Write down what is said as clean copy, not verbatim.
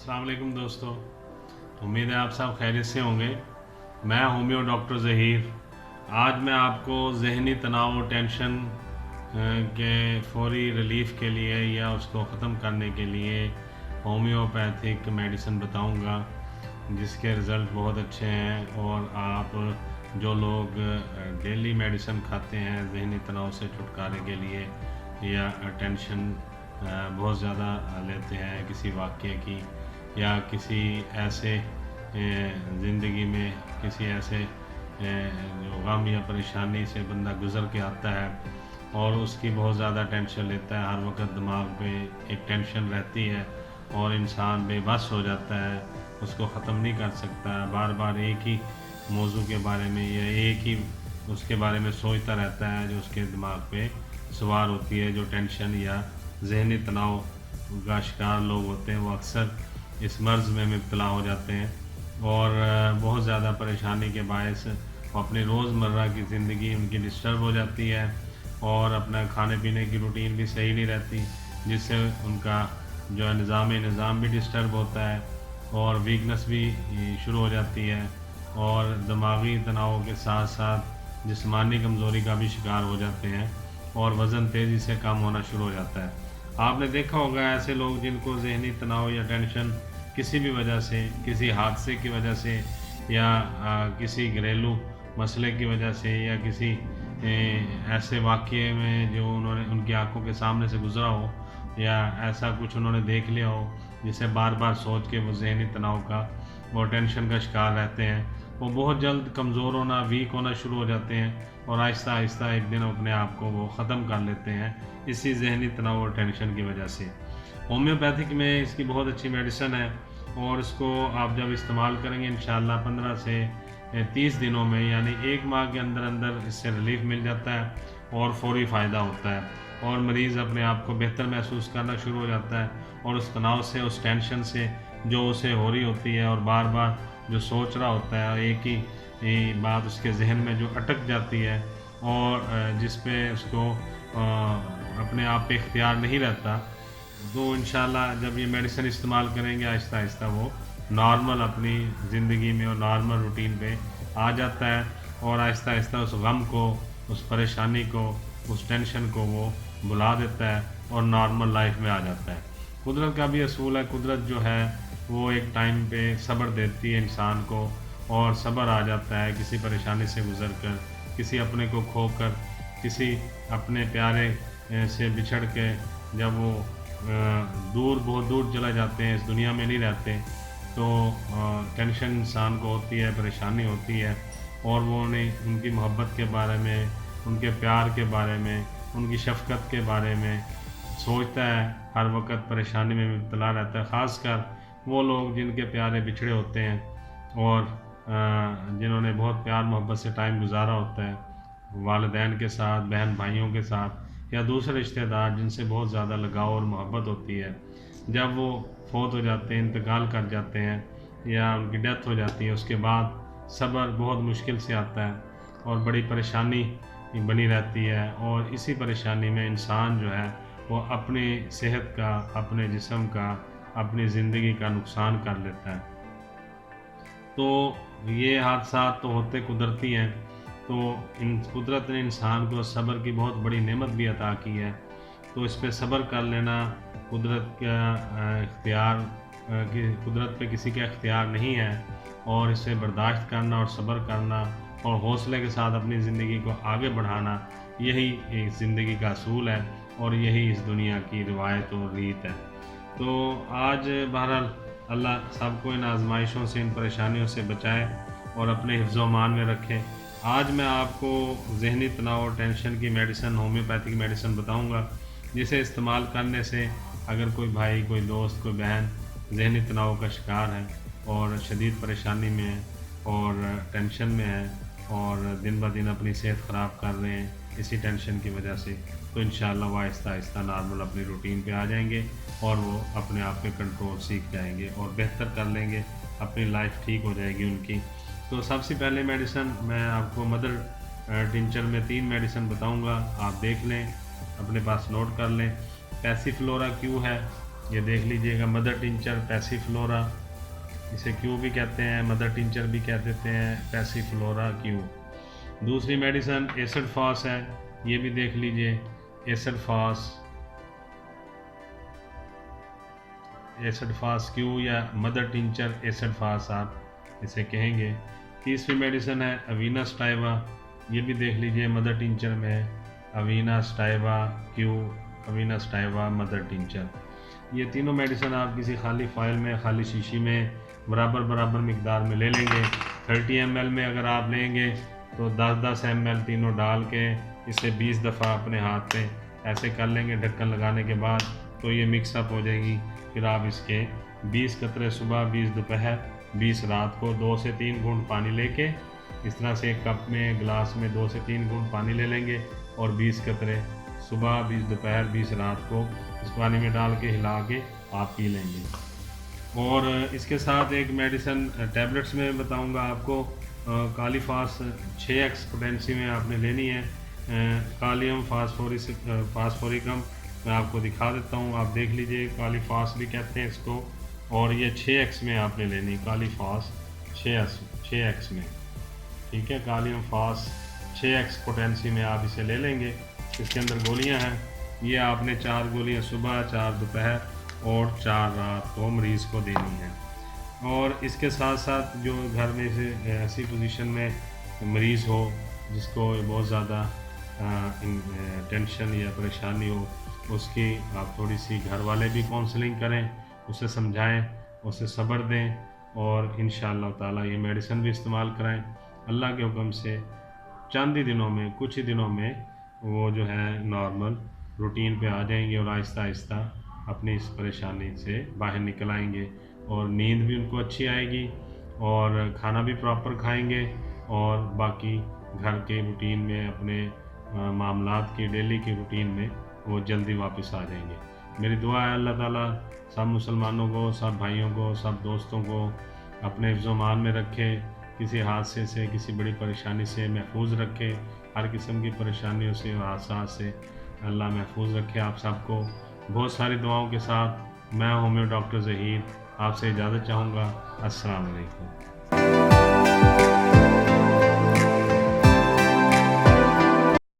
अस्सलाम वालेकुम दोस्तों, उम्मीद है आप सब खैरियत से होंगे। मैं होम्यो डॉक्टर ज़हीर। आज मैं आपको ज़हनी तनाव और टेंशन के फौरी रिलीफ़ के लिए या उसको ख़त्म करने के लिए होम्योपैथिक मेडिसिन बताऊंगा, जिसके रिज़ल्ट बहुत अच्छे हैं। और आप जो लोग डेली मेडिसिन खाते हैं ज़हनी तनाव से छुटकारे के लिए या टेंशन बहुत ज़्यादा लेते हैं किसी वाक़ये की या किसी ऐसे ज़िंदगी में किसी ऐसे जो गम या परेशानी से बंदा गुज़र के आता है और उसकी बहुत ज़्यादा टेंशन लेता है, हर वक्त दिमाग पे एक टेंशन रहती है और इंसान बेबस हो जाता है, उसको ख़त्म नहीं कर सकता, बार बार एक ही मौजू के बारे में या एक ही उसके बारे में सोचता रहता है जो उसके दिमाग पे सवार होती है। जो टेंशन या ज़हनी तनाव का शिकार लोग होते हैं वो अक्सर इस मर्ज़ में मुब्तला हो जाते हैं और बहुत ज़्यादा परेशानी के बायस अपनी रोज़मर्रा की ज़िंदगी उनकी डिस्टर्ब हो जाती है और अपना खाने पीने की रूटीन भी सही नहीं रहती, जिससे उनका जो है निज़ाम भी डिस्टर्ब होता है और वीकनेस भी शुरू हो जाती है और दिमागी तनाव के साथ साथ जिस्मानी कमज़ोरी का भी शिकार हो जाते हैं और वज़न तेज़ी से कम होना शुरू हो जाता है। आपने देखा होगा ऐसे लोग जिनको ज़हनी तनाव या टेंशन किसी भी वजह से, किसी हादसे की वजह से या किसी घरेलू मसले की वजह से या किसी ऐसे वाक़ये में जो उन्होंने उनकी आंखों के सामने से गुज़रा हो या ऐसा कुछ उन्होंने देख लिया हो जिसे बार बार सोच के वो ज़हनी तनाव का और टेंशन का शिकार रहते हैं, वो बहुत जल्द कमज़ोर होना, वीक होना शुरू हो जाते हैं और आहिस्ता आहिस्ता एक दिन अपने आप को वो ख़त्म कर लेते हैं इसी ज़हनी तनाव और टेंशन की वजह से। होम्योपैथिक में इसकी बहुत अच्छी मेडिसिन है और इसको आप जब इस्तेमाल करेंगे इंशाअल्लाह 15 से 30 दिनों में यानी 1 माह के अंदर अंदर इससे रिलीफ मिल जाता है और फौरी फ़ायदा होता है और मरीज़ अपने आप को बेहतर महसूस करना शुरू हो जाता है और उस तनाव से, उस टेंशन से जो उसे हो रही होती है और बार बार जो सोच रहा होता है एक ही बात उसके जहन में जो अटक जाती है और जिस पे उसको अपने आप पे इख्तियार नहीं रहता, तो इंशाल्लाह जब ये मेडिसिन इस्तेमाल करेंगे आहिस्ता आहिस्ता वो नॉर्मल अपनी ज़िंदगी में और नॉर्मल रूटीन पे आ जाता है और आहिस्ता आहिस्ता उस गम को, उस परेशानी को, उस टेंशन को वो भुला देता है और नॉर्मल लाइफ में आ जाता है। कुदरत का भी असूल है, कुदरत जो है वो एक टाइम पे सब्र देती है इंसान को और सब्र आ जाता है किसी परेशानी से गुज़र कर, किसी अपने को खो कर, किसी अपने प्यारे से बिछड़ के जब वो बहुत दूर चला जाते हैं, इस दुनिया में नहीं रहते, तो टेंशन इंसान को होती है, परेशानी होती है और वो उन्हें उनकी मोहब्बत के बारे में, उनके प्यार के बारे में, उनकी शफ़क़त के बारे में सोचता है, हर वक्त परेशानी में मुब्तला रहता है। ख़ासकर वो लोग जिनके प्यारे बिछड़े होते हैं और जिन्होंने बहुत प्यार मोहब्बत से टाइम गुजारा होता है वालिदैन के साथ, बहन भाइयों के साथ या दूसरे रिश्तेदार जिनसे बहुत ज़्यादा लगाव और मोहब्बत होती है, जब वो फौत हो जाते हैं, इंतकाल कर जाते हैं या उनकी डेथ हो जाती है, उसके बाद सब्र बहुत मुश्किल से आता है और बड़ी परेशानी बनी रहती है और इसी परेशानी में इंसान जो है वो अपनी सेहत का, अपने जिस्म का, अपनी ज़िंदगी का नुकसान कर लेता है। तो ये हादसा तो होते कुदरती हैं, तो इन कुदरत ने इंसान को सब्र की बहुत बड़ी नेमत भी अता की है, तो इस पे सब्र कर लेना कुदरत का इख्तियार कुदरत पे किसी का इख्तियार नहीं है और इसे बर्दाश्त करना और सब्र करना और हौसले के साथ अपनी ज़िंदगी को आगे बढ़ाना, यही एक ज़िंदगी का असूल है और यही इस दुनिया की रिवायत और रीत है। तो आज बहरहाल अल्लाह सबको इन आजमाइशों से, इन परेशानियों से बचाए और अपने हिफ्ज़ मान में रखे। आज मैं आपको ज़हनी तनाव और टेंशन की मेडिसिन, होम्योपैथिक मेडिसिन बताऊंगा, जिसे इस्तेमाल करने से अगर कोई भाई, कोई दोस्त, कोई बहन ज़हनी तनाव का शिकार है और शदीद परेशानी में है और टेंशन में है और दिन ब दिन अपनी सेहत ख़राब कर रहे हैं इसी टेंशन की वजह से, तो इंशाअल्लाह वो आहिस्ता आहिस्ता नॉर्मल अपनी रूटीन पे आ जाएंगे और वो अपने आप पे कंट्रोल सीख जाएंगे और बेहतर कर लेंगे, अपनी लाइफ ठीक हो जाएगी उनकी। तो सबसे पहले मेडिसिन मैं आपको मदर टिंचर में 3 मेडिसिन बताऊंगा, आप देख लें, अपने पास नोट कर लें। पैसिफ्लोरा क्यू है, ये देख लीजिएगा, मदर टिंचर पैसिफ्लोरा, इसे क्यू भी कहते हैं, मदर टिंचर भी कह देते हैं, पैसिफ्लोरा क्यू। दूसरी मेडिसिन एसिड फास है, ये भी देख लीजिए, एसिड फास क्यू या मदर टिंचर एसिड फास आप इसे कहेंगे। तीसरी मेडिसिन है अवीना स्टाइवा, ये भी देख लीजिए, मदर टिंचर में अवीना स्टाइवा क्यू, अवीना स्टाइवा मदर टिंचर। ये तीनों मेडिसिन आप किसी खाली फाइल में, खाली शीशी में बराबर मिकदार में ले लेंगे। 30 ml में अगर आप लेंगे तो 10-10 ml तीनों डाल के इसे 20 दफ़ा अपने हाथ पे ऐसे कर लेंगे ढक्कन लगाने के बाद, तो ये मिक्सअप हो जाएगी। फिर आप इसके 20 कतरे सुबह, 20 दोपहर, 20 रात को 2 से 3 घूंट पानी लेके इस तरह से एक कप में, गिलास में 2 से 3 घूंट पानी ले लेंगे और 20 कतरे सुबह, 20 दोपहर, 20 रात को इस पानी में डाल के हिला के आप पी लेंगे। और इसके साथ एक मेडिसिन टैबलेट्स में बताऊंगा आपको, कालीफास 6x पोटेंसी में आपने लेनी है। कालियम फास्फोरिकम मैं आपको दिखा देता हूँ, आप देख लीजिए, कालीफास भी कहते हैं इसको, और ये 6x में आपने लेनी, कालीफास 6x में, ठीक है। कालियम फास 6x पोटेंसी में आप इसे ले लेंगे। इसके अंदर गोलियां हैं, ये आपने 4 गोलियां सुबह, 4 दोपहर और 4 रात को मरीज़ को देनी है। और इसके साथ साथ जो घर में से ऐसी पोजीशन में मरीज़ हो जिसको बहुत ज़्यादा टेंशन या परेशानी हो, उसकी आप थोड़ी सी घर वाले भी काउंसलिंग करें, उसे समझाएं, उसे सब्र दें और इंशाअल्लाह ताला ये मेडिसिन भी इस्तेमाल कराएं। अल्लाह के हुक्म से चंद ही दिनों में, कुछ ही दिनों में वो जो है नॉर्मल रूटीन पे आ जाएंगे और आहिस्ता आहिस्ता अपनी इस परेशानी से बाहर निकल आएंगे और नींद भी उनको अच्छी आएगी और खाना भी प्रॉपर खाएंगे और बाकी घर के रूटीन में, अपने मामलात की डेली की रूटीन में वो जल्दी वापस आ जाएंगे। मेरी दुआ है अल्लाह ताला सब मुसलमानों को, सब भाइयों को, सब दोस्तों को अपने हिफ्ज़-ओ-मान में रखे, किसी हादसे से, किसी बड़ी परेशानी से महफूज रखे, हर किस्म की परेशानियों से और हादसात से अल्लाह महफूज रखे आप सबको। बहुत सारी दुआओं के साथ मैं होम्यो डॉक्टर ज़हीर आपसे इजाज़त चाहूँगा। अस्सलाम वालेकुम।